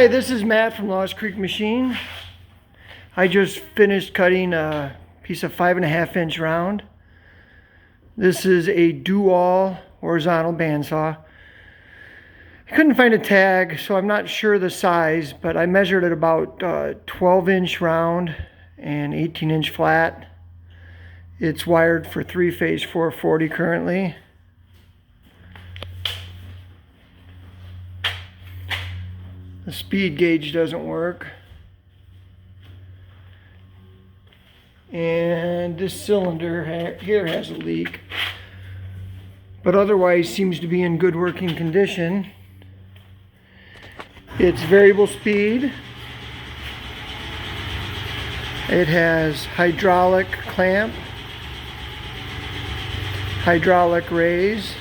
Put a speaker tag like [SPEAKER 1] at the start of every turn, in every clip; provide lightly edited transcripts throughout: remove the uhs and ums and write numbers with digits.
[SPEAKER 1] Hi, this is Matt from Lost Creek Machine. I just finished cutting a piece of 5.5-inch round. This is a Doall horizontal bandsaw. I couldn't find a tag, so I'm not sure the size, but I measured it about 12-inch round and 18-inch flat. It's wired for 3-phase 440 currently. The speed gauge doesn't work. And this cylinder here has a leak, but otherwise seems to be in good working condition. It's variable speed. It has hydraulic clamp, hydraulic raise.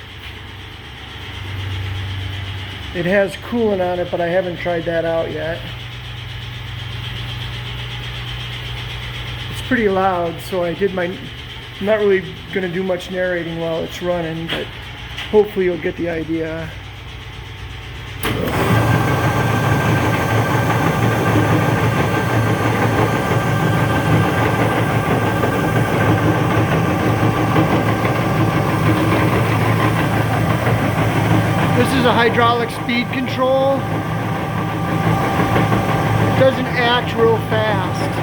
[SPEAKER 1] It has coolant on it, but I haven't tried that out yet. It's pretty loud, so I'm not really going to do much narrating while it's running, but hopefully you'll get the idea. This is a hydraulic speed control. It doesn't act real fast.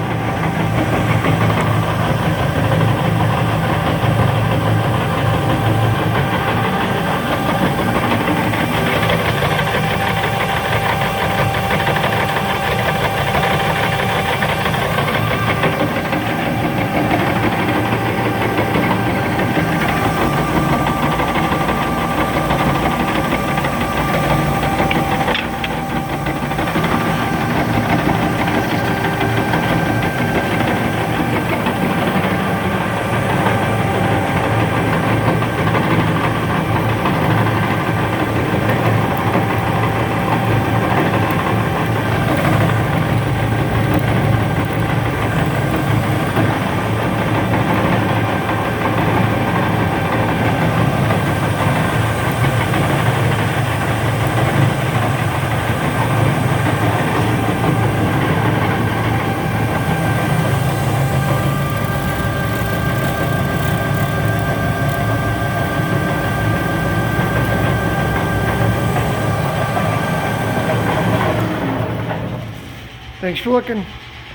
[SPEAKER 1] Thanks for looking.